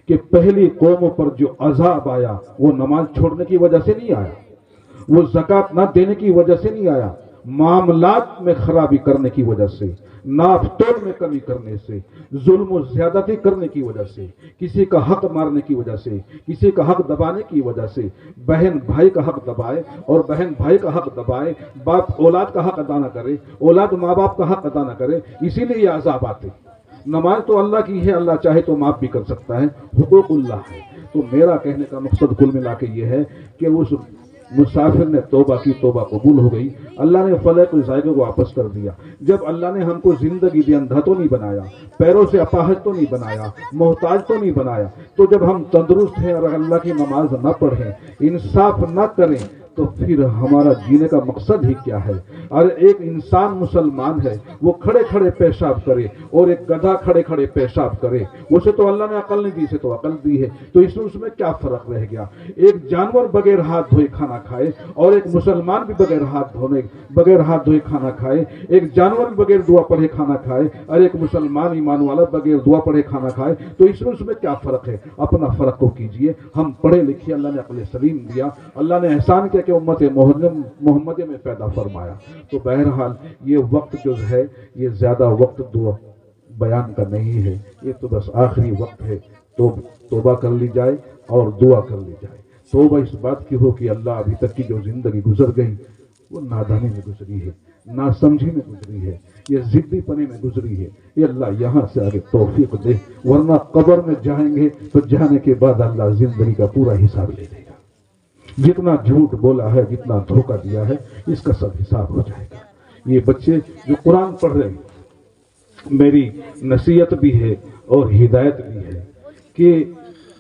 کہ پہلی قوموں پر جو عذاب آیا وہ نماز چھوڑنے کی وجہ سے نہیں آیا، وہ زکوٰۃ نہ دینے کی وجہ سے نہیں آیا، معاملات میں خرابی کرنے کی وجہ سے، ناپ توڑ میں کمی کرنے سے، ظلم و زیادتی کرنے کی وجہ سے، کسی کا حق مارنے کی وجہ سے، کسی کا حق دبانے کی وجہ سے، بہن بھائی کا حق دبائے اور بہن بھائی کا حق دبائے، باپ اولاد کا حق ادا نہ کرے، اولاد ماں باپ کا حق ادا نہ کرے، اسی لیے یہ عذاب آتے۔ نماز تو اللہ کی ہے، اللہ چاہے تو معاف بھی کر سکتا ہے، حقوق اللہ ہے۔ تو میرا کہنے کا مقصد کل ملا کے یہ ہے کہ اس مسافر نے توبہ کی، توبہ قبول ہو گئی، اللہ نے فلح کے ذائقے کو واپس کر دیا۔ جب اللہ نے ہم کو زندگی دی، اندھا تو نہیں بنایا، پیروں سے اپاہج تو نہیں بنایا، محتاج تو نہیں بنایا، تو جب ہم تندرست ہیں اور اللہ کی نماز نہ پڑھیں، انصاف نہ کریں، تو پھر ہمارا جینے کا مقصد ہی کیا ہے؟ اور ایک انسان مسلمان ہے، وہ کھڑے کھڑے پیشاب کرے اور ایک گدھا کھڑے کھڑے پیشاب کرے، اسے تو اللہ نے عقل نہیں دی، اسے تو عقل دی ہے، تو اس میں کیا فرق رہ گیا؟ ایک جانور بغیر ہاتھ دھوئے کھانا کھائے اور ایک مسلمان بھی بغیر ہاتھ دھوئے کھانا کھائے، ایک جانور بھی بغیر دعا پڑھے کھانا کھائے اور ایک مسلمان ایمان والا بغیر دعا پڑھے کھانا کھائے، تو اس میں کیا فرق ہے؟ اپنا فرق کو کیجئے۔ ہم پڑھے لکھے، اللہ نے عقل سلیم دیا، اللہ نے احسان کیا کہ امت محمد میں پیدا فرمایا۔ تو بہرحال یہ وقت جو ہے، یہ زیادہ وقت دعا بیان کا نہیں ہے، یہ تو بس آخری وقت ہے۔ تو توبہ کر لی جائے اور دعا کر لی جائے۔ توبہ اس بات کی ہو کہ اللہ ابھی تک کی جو زندگی گزر گئی وہ نادانی میں گزری ہے، ناسمجھی میں گزری ہے، یہ ضدی پنے میں گزری ہے، یہ اللہ یہاں سے آگے توفیق دے، ورنہ قبر میں جائیں گے تو جانے کے بعد اللہ زندگی کا پورا حساب لے لے گا۔ جتنا جھوٹ بولا ہے، جتنا دھوکہ دیا ہے، اس کا سب حساب ہو جائے گا۔ یہ بچے جو قرآن پڑھ رہے ہیں، میری نصیحت بھی ہے اور ہدایت بھی ہے کہ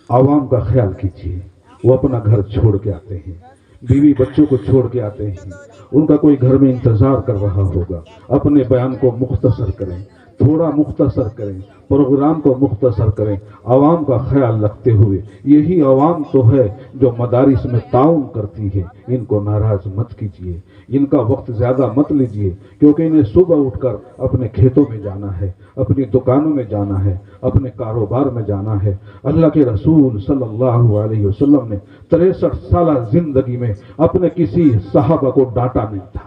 عوام کا خیال کیجیے۔ وہ اپنا گھر چھوڑ کے آتے ہیں، بیوی بچوں کو چھوڑ کے آتے ہیں، ان کا کوئی گھر میں انتظار کر رہا ہوگا۔ اپنے بیان کو مختصر کریں، تھوڑا مختصر کریں، پروگرام کو مختصر کریں، عوام کا خیال رکھتے ہوئے۔ یہی عوام تو ہے جو مدارس میں تعاون کرتی ہے، ان کو ناراض مت کیجیے، ان کا وقت زیادہ مت لیجیے، کیونکہ انہیں صبح اٹھ کر اپنے کھیتوں میں جانا ہے، اپنی دکانوں میں جانا ہے، اپنے کاروبار میں جانا ہے۔ اللہ کے رسول صلی اللہ علیہ وسلم نے 63 سالہ زندگی میں اپنے کسی صحابہ کو ڈانٹا نہیں تھا۔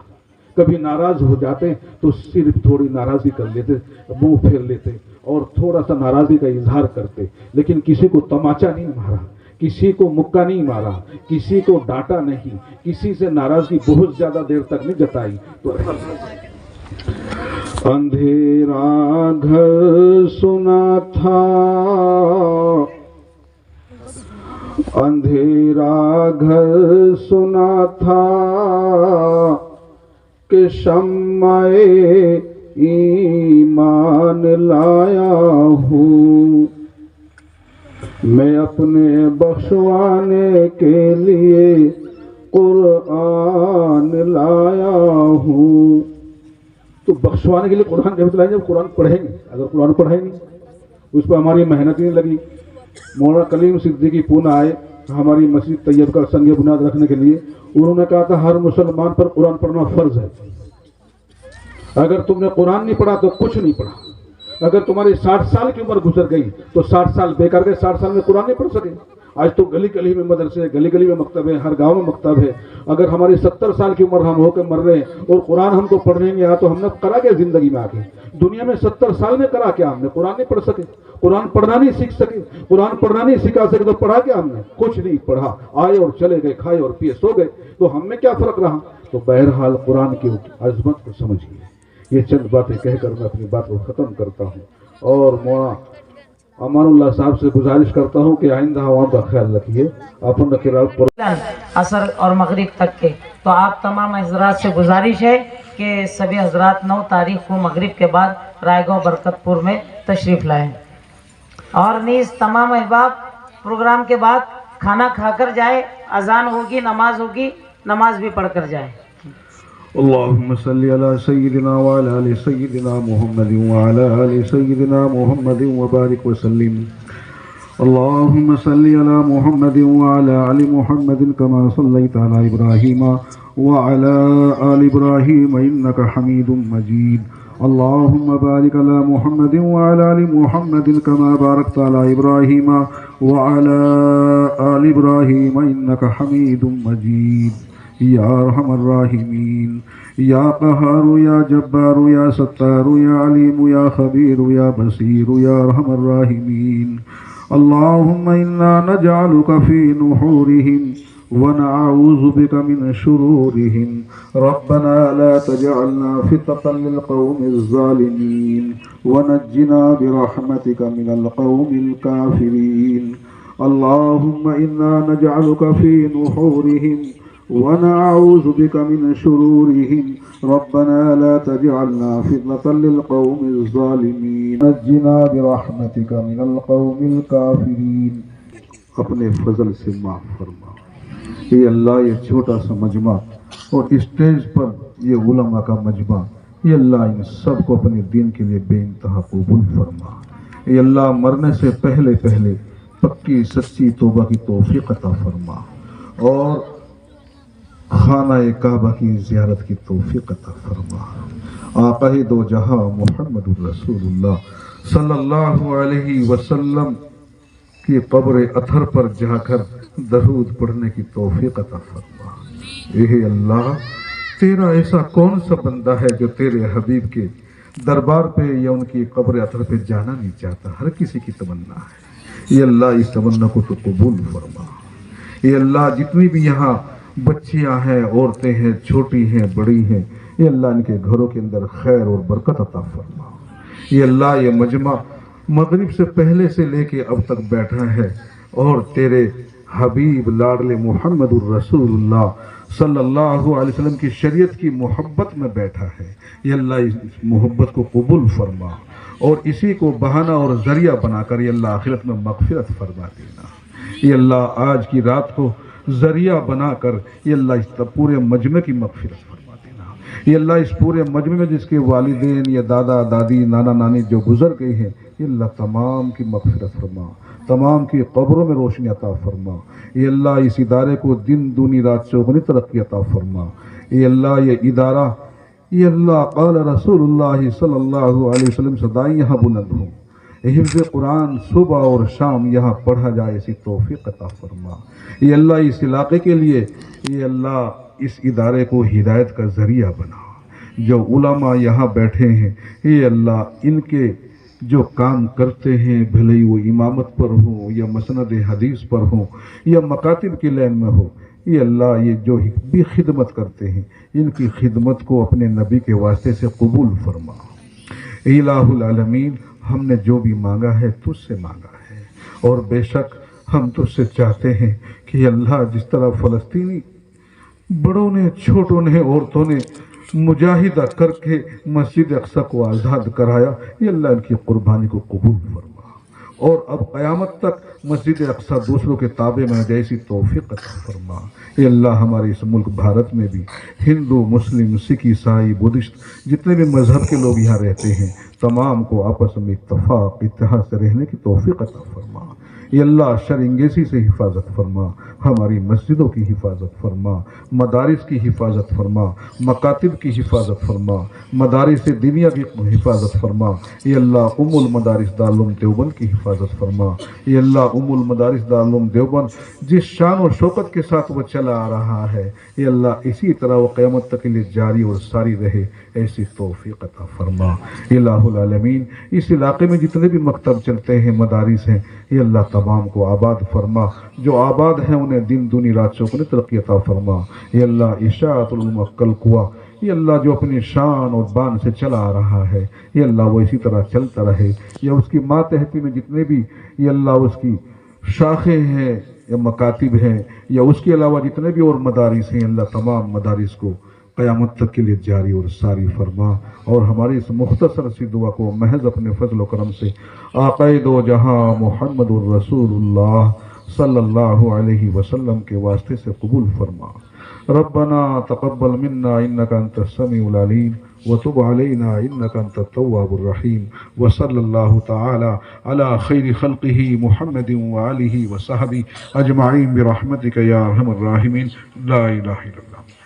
کبھی ناراض ہو جاتے تو صرف تھوڑی ناراضی کر لیتے، منہ پھیر لیتے اور تھوڑا سا ناراضی کا اظہار کرتے، لیکن کسی کو تماچا نہیں مارا، کسی کو مکہ نہیں مارا، کسی کو ڈانٹا نہیں، کسی سے ناراضگی بہت زیادہ دیر تک نہیں جتائی۔ تو اندھیرا گھر سنا تھا، اندھیرا گھر سنا تھا کہ شمع ایمان لایا ہوں، میں اپنے بخشوانے کے لیے قرآن لایا ہوں۔ تو بخشوانے کے لیے قرآن جب لائیں، جب قرآن پڑھیں گے، اگر قرآن پڑھیں گے اس پہ ہماری محنت نہیں لگی۔ مولانا کلیم صدیقی پونا آئے ہماری مسجد طیب کا سنگ بنیاد رکھنے کے لیے، انہوں نے کہا تھا ہر مسلمان پر قرآن پڑھنا فرض ہے۔ اگر تم نے قرآن نہیں پڑھا تو کچھ نہیں پڑھا۔ اگر تمہاری 60 سال کی عمر گزر گئی تو 60 سال بیکار گئے، 60 سال میں قرآن نہیں پڑھ سکے۔ آج تو گلی گلی میں مدرسے، گلی گلی میں مکتب ہے، ہر گاؤں میں مکتب ہے. اگر ہماری 70 سال کی عمر ہم ہو کے مر رہے ہیں اور قرآن ہم کو پڑھنے نہیں آیا تو ہم نے کرا کیا زندگی میں آگے؟ دنیا میں 70 سال میں کرا کیا؟ ہم نے قرآن نہیں پڑھ سکے، قرآن پڑھنا نہیں سیکھ سکے، قرآن پڑھنا نہیں سکھا سکے تو پڑھا کیا ہم نے؟ کچھ نہیں پڑھا. آئے اور چلے گئے، کھائے اور پیے سو گئے، تو ہم میں کیا فرق رہا؟ تو بہرحال قرآن کی عظمت کو سمجھیے. یہ چند باتیں کہہ کر میں اپنی بات کو ختم کرتا ہوں، اور مولانا امان اللہ صاحب سے گزارش کرتا ہوں کہ آئندہ عوام کا خیال رکھیے. اپن عصر اور مغرب تک کے. تو آپ تمام حضرات سے گزارش ہے کہ سبھی حضرات 9 تاریخ کو مغرب کے بعد رائے گاؤں برکت پور میں تشریف لائیں، اور نیز تمام احباب پروگرام کے بعد کھانا کھا کر جائے، اذان ہوگی، نماز ہوگی، نماز بھی پڑھ کر جائیں. اللهم صل على سيدنا وعلى آل سيدنا محمد وعلى آل سيدنا محمد وبارك وسلم. اللهم صل على محمد وعلى آل محمد كما صليت على إبراهيم وعلى آل إبراهيم إنك حميد مجيد. اللهم بارك على محمد وعلى آل محمد كما باركت على إبراهيم وعلى آل إبراهيم إنك حميد مجيد. یا ارحم الراحمین، یا قہار، یا جبار، یا ستار، یا علیم، یا خبیر، یا بصیر، یا ارحم الراحمین. اللہم انا نجعلک فی نحورہم ونعوذ بک من شرورہم. ربنا لا تجعلنا فتنة للقوم الظالمین ونجنا برحمتک من القوم الكافرین. اللہم انا نجعلک فی نحورہم ونعوذ بك من شرورهم. ربنا لا تجعلنا فتنة للقوم الظالمين نجنا برحمتك من القوم الكافرين. اپنے فضل سے معاف فرما. یہ اللہ یہ چھوٹا سا مجمع اور اسٹیج پر یہ علماء کا مجمع، یہ اللہ ان سب کو اپنے دین کے لیے بے انتہا قبول فرما. یہ اللہ مرنے سے پہلے پہلے پکی سچی توبہ کی توفیق عطا فرما، اور خانہ کعبہ کی زیارت کی توفیق عطا فرما. آقا دو جہاں محمد الرسول اللہ صلی اللہ علیہ وسلم کی قبر اطہر پر جا کر درود پڑھنے کی توفیق عطا فرما. اے اللہ، تیرا ایسا کون سا بندہ ہے جو تیرے حبیب کے دربار پہ یا ان کی قبر اطہر پہ جانا نہیں چاہتا؟ ہر کسی کی تمنا ہے. یہ اللہ اس تمنا کو تو قبول فرما. یہ اللہ جتنی بھی یہاں بچیاں ہیں، عورتیں ہیں، چھوٹی ہیں، بڑی ہیں، یہ اللہ ان کے گھروں کے اندر خیر اور برکت عطا فرما. یہ اللہ یہ مجمع مغرب سے پہلے سے لے کے اب تک بیٹھا ہے اور تیرے حبیب لاڈلے محمد الرسول اللہ صلی اللہ علیہ وسلم کی شریعت کی محبت میں بیٹھا ہے. یہ اللہ اس محبت کو قبول فرما، اور اسی کو بہانہ اور ذریعہ بنا کر یہ اللہ آخرت میں مغفرت فرما دینا. یہ اللہ آج کی رات کو ذریعہ بنا کر یہ اللہ اس پورے مجمع کی مغفرت فرما دینا. یہ اللہ اس پورے مجمع میں جس کے والدین یا دادا دادی نانا نانی جو گزر گئے ہیں، یہ اللہ تمام کی مغفرت فرما، تمام کی قبروں میں روشنی عطا فرما. یہ اللہ اس ادارے کو دن دونی رات چوگنی ترقی عطا فرما. یہ اللہ یہ ادارہ، یہ اللہ قال رسول اللہ صلی اللہ علیہ وسلم صدائیں یہاں بلند ہوں. حفظ قرآن صبح اور شام یہاں پڑھا جائے، ایسی توفیق عطا فرما. یہ اللہ اس علاقے کے لیے، یہ اللہ اس ادارے کو ہدایت کا ذریعہ بنا. جو علماء یہاں بیٹھے ہیں، یہ اللہ ان کے جو کام کرتے ہیں، بھلے وہ امامت پر ہوں یا مسند حدیث پر ہوں یا مکاتب کی لین میں ہو، یہ اللہ یہ جو بھی خدمت کرتے ہیں، ان کی خدمت کو اپنے نبی کے واسطے سے قبول فرما. الہ العالمین، ہم نے جو بھی مانگا ہے تجھ سے مانگا ہے، اور بے شک ہم تجھ سے چاہتے ہیں کہ اللہ جس طرح فلسطینی بڑوں نے، چھوٹوں نے، عورتوں نے مجاہدہ کر کے مسجد اقصی کو آزاد کرایا، یہ اللہ ان کی قربانی کو قبول فرما، اور اب قیامت تک مسجد اقصی دوسروں کے تابع میں جیسی توفیق عطا فرما. یہ اللہ ہمارے اس ملک بھارت میں بھی ہندو، مسلم، سکھ، عیسائی، بدھسٹ جتنے بھی مذہب کے لوگ یہاں رہتے ہیں، تمام کو آپس میں اتفاق اتحاد سے رہنے کی توفیق عطا فرما. یا اللہ شرنگیسی سے حفاظت فرما، ہماری مسجدوں کی حفاظت فرما، مدارس کی حفاظت فرما، مکاتب کی حفاظت فرما، مدارس دینیہ کی حفاظت فرما، یا اللہ المدارس دارالعلوم دیوبند کی حفاظت فرما، یا اللہ المدارس دارالعلوم دیوبند جس شان و شوکت کے ساتھ وہ چلا آ رہا ہے، یا اللہ اسی طرح وہ قیامت تک کے لیے جاری اور ساری رہے، ایسی توفیق عطا فرما الہ العالمین۔ اس علاقے میں جتنے بھی مکتب چلتے ہیں، مدارس ہیں، یا اللہ تمام کو آباد فرما، جو آباد ہیں انہیں دن دنی رات چوگنی ترقی عطا فرما، یا اللہ اشاعت الموکل قوا، یا اللہ جو اپنی شان اور بان سے چلا آ رہا ہے، یا اللہ وہ اسی طرح چلتا رہے، یا اس کی ماتحتی میں جتنے بھی یا اللہ اس کی شاخیں ہیں یا مکاتب ہیں، یا اس کے علاوہ جتنے بھی اور مدارس ہیں، اللہ تمام مدارس کو قیامت تک کے لیے جاری اور ساری فرما، اور ہماری اس مختصر سی دعا کو محض اپنے فضل و کرم سے آقا دو جہاں محمد الرسول اللہ صلی اللہ علیہ وسلم کے واسطے سے قبول فرما۔ ربنا تقبل منا انك انت السميع العليم وتب علينا انك انت التواب الرحيم، وصلى الله تعالى على خير خلقه محمد وآله وصحبه اجمعين برحمتك يا ارحم الراحمين، لا اله الا الله۔